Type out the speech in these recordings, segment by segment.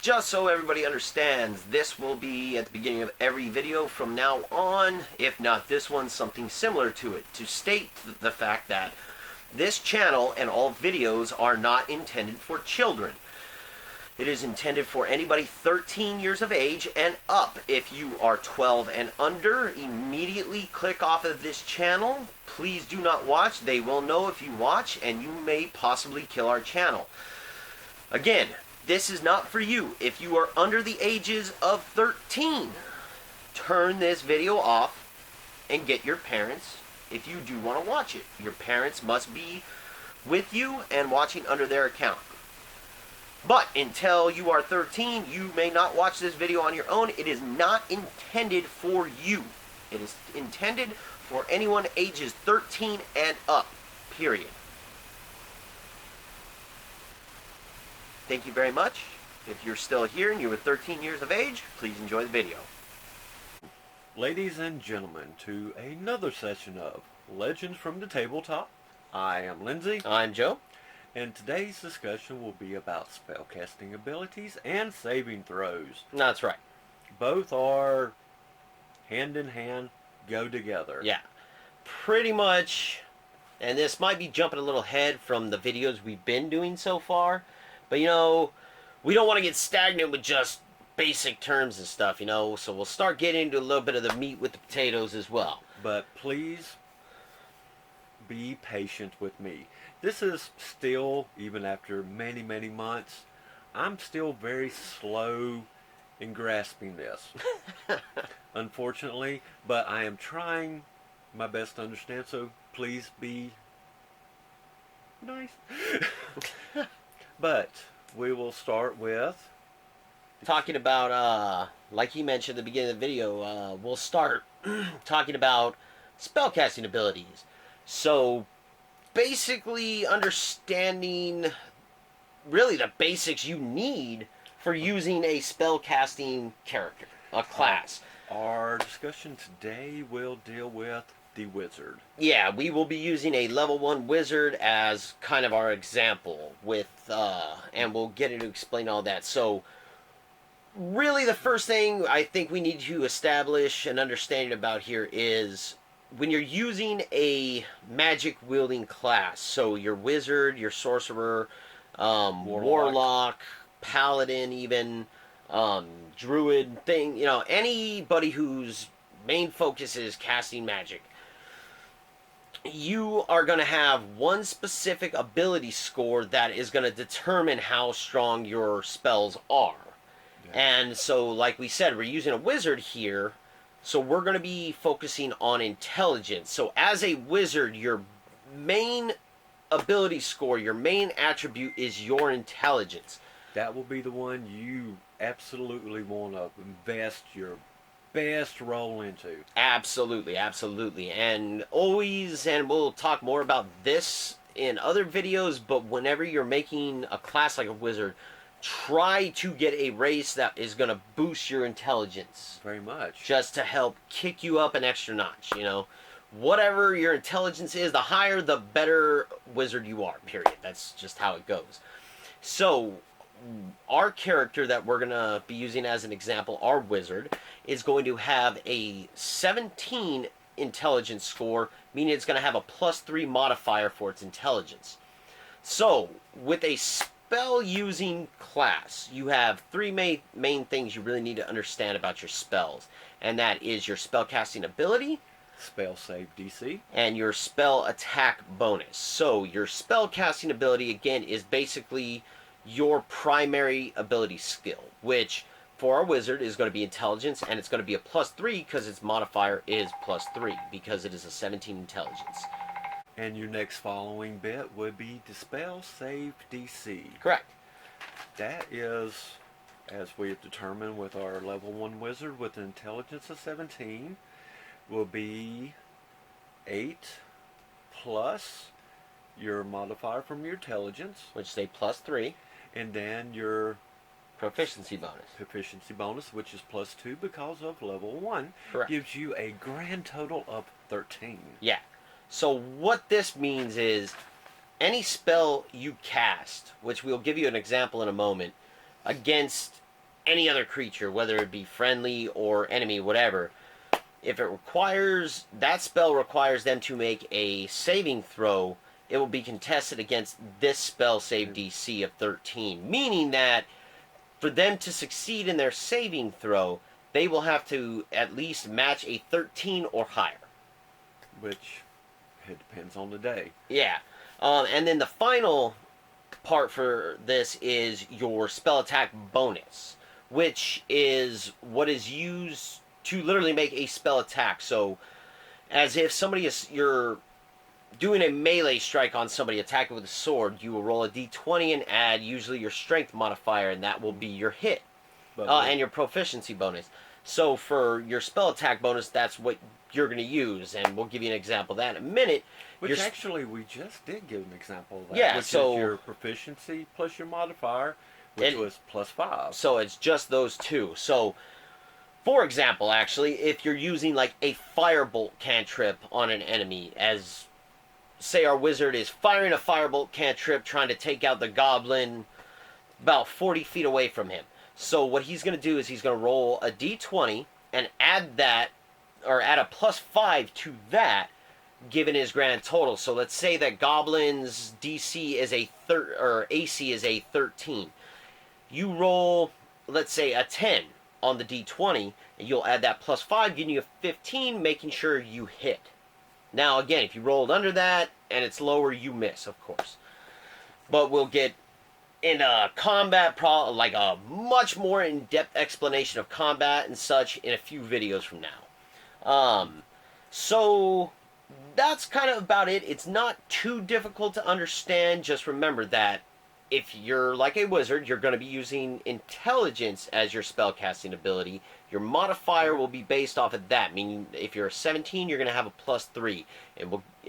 Just so everybody understands, this will be at the beginning of every video from now on, if not this one, something similar to it, to state the fact that this channel and all videos are not intended for children. It is intended for anybody 13 years of age and up. If you are 12 and under, immediately click off of this channel. Please do not watch. They will know if you watch, and you may possibly kill our channel. Again, this is not for you. If you are under the ages of 13, turn this video off and get your parents if you do want to watch it. Your parents must be with you and watching under their account. But until you are 13, you may not watch this video on your own. It is not intended for you. It is intended for anyone ages 13 and up, period. Thank you very much. If you're still here and you were 13 years of age, please enjoy the video. Ladies and gentlemen, to another session of Legends from the Tabletop. I am Lindsay. I'm Joe. And today's discussion will be about spellcasting abilities and saving throws. That's right. Both are hand in hand, go together. Yeah. Pretty much, and this might be jumping a little ahead from the videos we've been doing so far, but you know, we don't want to get stagnant with just basic terms and stuff, you know, so we'll start getting into a little bit of the meat with the potatoes as well. But please be patient with me. This is still, even after many, many months, I'm still very slow in grasping this. Unfortunately, but I am trying my best to understand, so please be nice. But we will start with talking about, like he mentioned at the beginning of the video, we'll start talking about spellcasting abilities. So, basically understanding really the basics you need for using a spellcasting character, a class. Our discussion today will deal with the wizard. Yeah, we will be using a level 1 wizard as kind of our example with, and we'll get into explain all that. So, really the first thing I think we need to establish an understanding about here is when you're using a magic wielding class, so your wizard, your sorcerer, warlock, paladin even, druid thing, you know, anybody whose main focus is casting magic, you are going to have one specific ability score that is going to determine how strong your spells are. Yeah. And so, like we said, we're using a wizard here, so we're going to be focusing on intelligence. So as a wizard, your main ability score, your main attribute is your intelligence. That will be the one you absolutely want to invest your best roll into. Absolutely, absolutely. And always, and we'll talk more about this in other videos, but whenever you're making a class like a wizard, try to get a race that is going to boost your intelligence. Very much. Just to help kick you up an extra notch, you know. Whatever your intelligence is, the higher, the better wizard you are, period. That's just how it goes. So, our character that we're going to be using as an example, our wizard, is going to have a 17 intelligence score, meaning it's going to have a +3 modifier for its intelligence. So, with a spell-using class, you have three main things you really need to understand about your spells, and that is your spellcasting ability, spell save DC, and your spell attack bonus. So your spellcasting ability, again, is basically your primary ability skill, which for our wizard is going to be intelligence, and it's going to be a +3 because its modifier is +3 because it is a 17 intelligence. And your next following bit would be the spell save DC. Correct. That is, as we have determined with our level 1 wizard with an intelligence of 17, will be 8 plus your modifier from your intelligence, which is a +3. And then your proficiency bonus. Proficiency bonus, which is +2 because of level 1. Correct. Gives you a grand total of 13. Yeah. So what this means is any spell you cast, which we'll give you an example in a moment, against any other creature, whether it be friendly or enemy, whatever. If it requires, that spell requires them to make a saving throw, it will be contested against this spell save DC of 13. Meaning that for them to succeed in their saving throw, they will have to at least match a 13 or higher. Which, it depends on the day. Yeah. And then the final part for this is your spell attack bonus, which is what is used to literally make a spell attack. So, as if you're doing a melee strike on somebody attacking with a sword, you will roll a d20 and add usually your strength modifier, and that will be your hit and your proficiency bonus. So for your spell attack bonus, that's what you're going to use, and we'll give you an example of that in a minute. Which actually, we just did give an example of that. Yeah, which so is your proficiency plus your modifier, which was +5. So it's just those two. So, for example, actually, if you're using like a firebolt cantrip on an enemy, as say our wizard is firing a firebolt cantrip trying to take out the goblin about 40 feet away from him. So what he's going to do is he's going to roll a d20 and add that, or add a +5 to that, given his grand total. So let's say that Goblin's DC is or AC is a 13. You roll, let's say, a 10 on the d20, and you'll add that +5, giving you a 15, making sure you hit. Now, again, if you rolled under that and it's lower, you miss, of course. But we'll get in a combat, like a much more in-depth explanation of combat and such in a few videos from now. So that's kind of about it. It's not too difficult to understand. Just remember that if you're like a wizard, you're going to be using intelligence as your spellcasting ability. Your modifier will be based off of that, meaning if you're a 17, you're going to have a +3,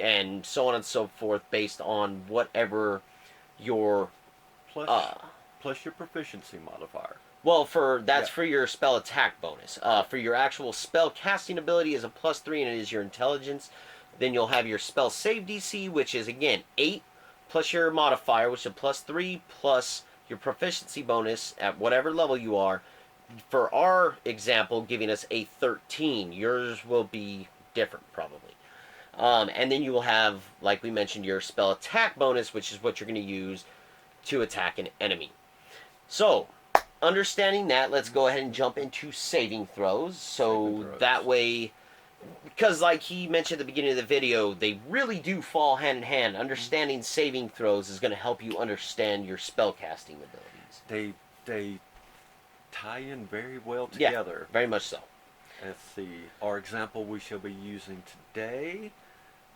and so on and so forth, based on whatever your plus your proficiency modifier. Well, for your spell attack bonus. For your actual spell casting ability is a +3, and it is your intelligence. Then you'll have your spell save DC, which is again 8 plus your modifier, which is a +3, plus your proficiency bonus at whatever level you are. For our example, giving us a 13. Yours will be different, probably. And then you will have, like we mentioned, your spell attack bonus, which is what you're going to use to attack an enemy. So, understanding that, let's go ahead and jump into saving throws. So that way, because like he mentioned at the beginning of the video, they really do fall hand in hand. Understanding saving throws is going to help you understand your spellcasting abilities. They tie in very well together. Yeah, very much so. Let's see. Our example we shall be using today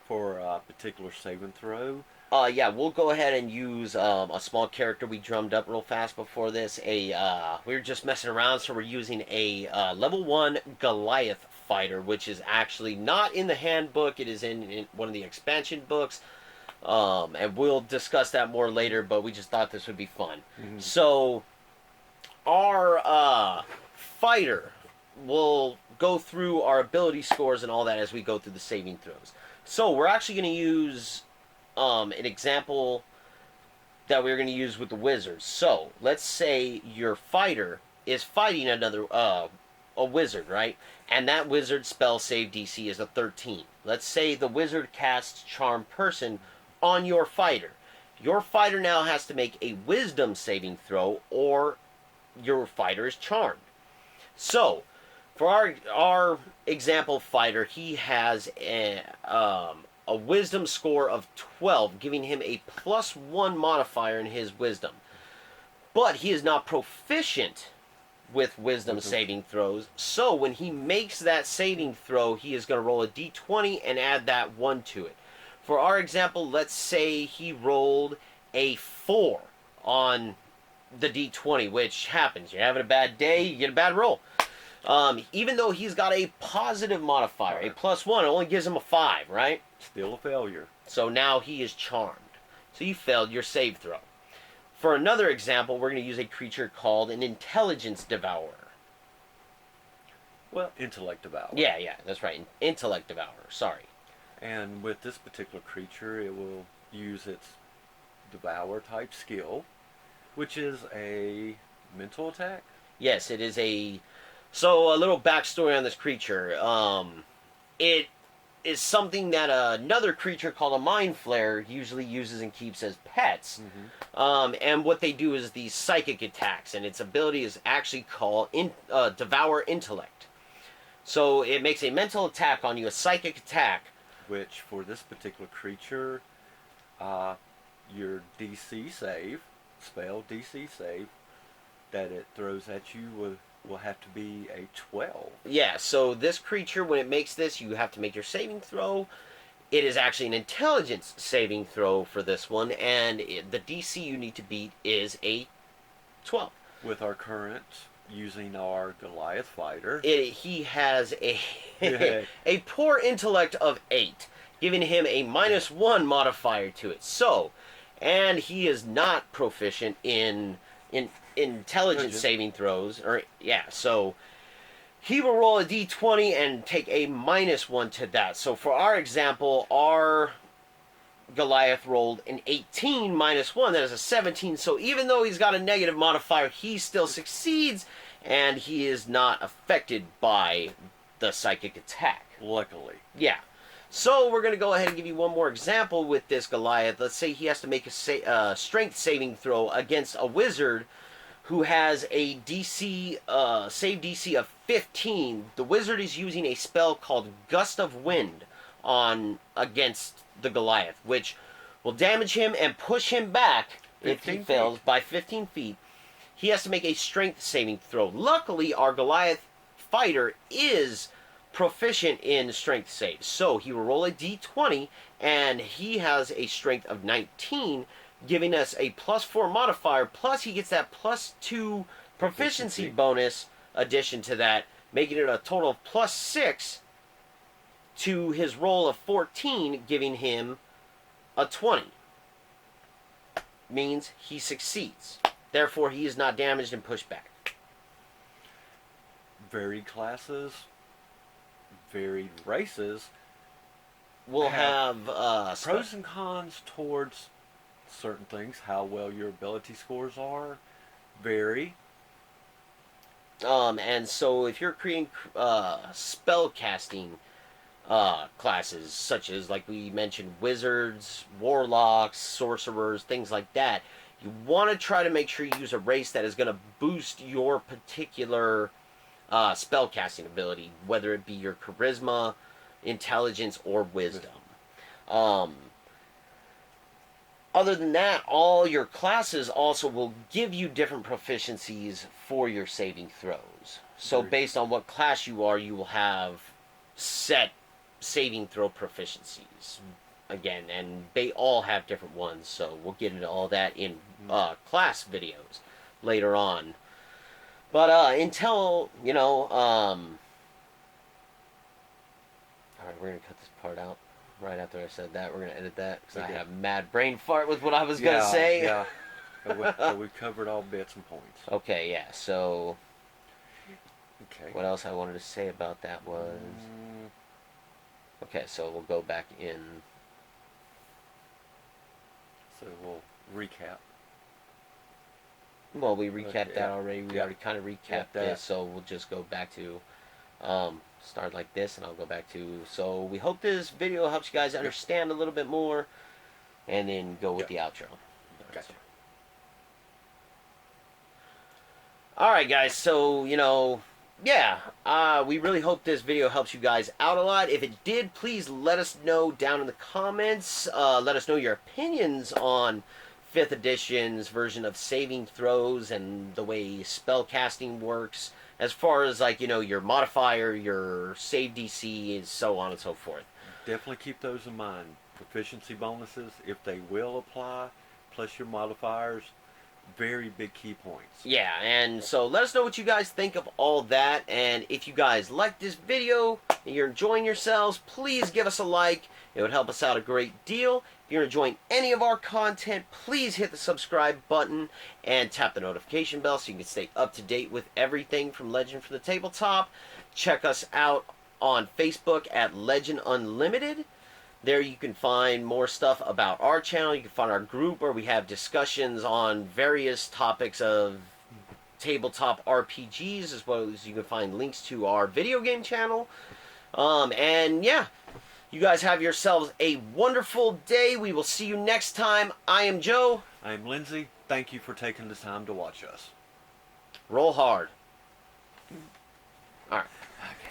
for a particular saving throw. Yeah, we'll go ahead and use a small character we drummed up real fast before this. We were just messing around, so we're using a level 1 Goliath fighter, which is actually not in the handbook. It is in one of the expansion books, and we'll discuss that more later, but we just thought this would be fun. Mm-hmm. So, our fighter will go through our ability scores and all that as we go through the saving throws. So, we're actually going to use an example that we're going to use with the wizards. So, let's say your fighter is fighting another a wizard, right? And that wizard's spell save DC is a 13. Let's say the wizard casts Charm Person on your fighter. Your fighter now has to make a wisdom saving throw, or your fighter is charmed. So, for our example fighter, he has a wisdom score of 12, giving him a +1 modifier in his wisdom. But he is not proficient with wisdom saving throws, so when he makes that saving throw, he is going to roll a d20 and add that 1 to it. For our example, let's say he rolled a 4 on the d20, which happens. You're having a bad day, you get a bad roll. Even though he's got a positive modifier, a +1, it only gives him a 5, right? Still a failure. So now he is charmed. So you failed your save throw. For another example, we're going to use a creature called an Intelligence Devourer. Well, Intellect Devourer. Yeah, that's right. Intellect Devourer, sorry. And with this particular creature, it will use its Devour type skill, which is a mental attack. Yes, it is a. So a little backstory on this creature. It is something that another creature called a mind flare usually uses and keeps as pets. And what they do is these psychic attacks, and its ability is actually called Devour Intellect. So it makes a mental attack on you, a psychic attack. Which, for this particular creature, your DC save, spell DC save, that it throws at you will have to be a 12. Yeah, so this creature, when it makes this, you have to make your saving throw. It is actually an intelligence saving throw for this one, and the DC you need to beat is a 12. With our current, using our Goliath fighter, He has a poor intellect of 8, giving him a -1 modifier to it. So, and he is not proficient in intelligence saving throws, so he will roll a d20 and take a -1 to that. So for our example, our Goliath rolled an 18 -1, that is a 17. So even though he's got a negative modifier, he still succeeds, and he is not affected by the psychic attack. luckily. Yeah. So we're going to go ahead and give you one more example with this Goliath. Let's say he has to make a strength saving throw against a wizard who has a DC save DC of 15. The wizard is using a spell called Gust of Wind against the Goliath, which will damage him and push him back if he fails by 15 feet. He has to make a strength saving throw. Luckily, our Goliath fighter is proficient in strength saves, so he will roll a d20, and he has a strength of 19, giving us a +4 modifier, plus he gets that +2 proficiency bonus addition to that, making it a total of +6 to his roll of 14, giving him a 20. Means he succeeds. Therefore, he is not damaged and pushed back. Varied classes, varied races We'll have pros and cons towards certain things. How well your ability scores are vary. And so if you're creating spell casting classes, such as, like we mentioned, wizards, warlocks, sorcerers, things like that, you want to try to make sure you use a race that is going to boost your particular spell casting ability, whether it be your charisma, intelligence, or wisdom. Other than that, all your classes also will give you different proficiencies for your saving throws. So based on what class you are, you will have set saving throw proficiencies. Again, and they all have different ones, so we'll get into all that in class videos later on. But until, alright, we're going to cut this part out. Right after I said that, we're going to edit that, because I have mad brain fart with what I was going to say. Yeah, so we covered all bits and points. Okay, yeah, so... Okay. What else I wanted to say about that was... Okay, so we'll go back in... So we'll recap. Well, we recapped that already. We Yeah. already kind of recapped this, so we'll just go back to start like this, and I'll go back to... So we hope this video helps you guys understand a little bit more, and then go with the outro. Gotcha. Alright, guys, so, we really hope this video helps you guys out a lot. If it did, please let us know down in the comments. Let us know your opinions on 5th edition's version of saving throws and the way spell casting works, as far as, like, your modifier, your save DC, and so on and so forth. Definitely keep those in mind. Proficiency bonuses, if they will apply, plus your modifiers, very big key points. Yeah, and so let us know what you guys think of all that, and if you guys like this video and you're enjoying yourselves, please give us a like. It would help us out a great deal. If you're enjoying any of our content, please hit the subscribe button and tap the notification bell so you can stay up to date with everything from Legend for the Tabletop. Check us out on Facebook at Legend Unlimited. There you can find more stuff about our channel. You can find our group where we have discussions on various topics of tabletop RPGs, as well as you can find links to our video game channel. And yeah, you guys have yourselves a wonderful day. We will see you next time. I am Joe. I'm Lindsay. Thank you for taking the time to watch us. Roll hard. All right. Okay.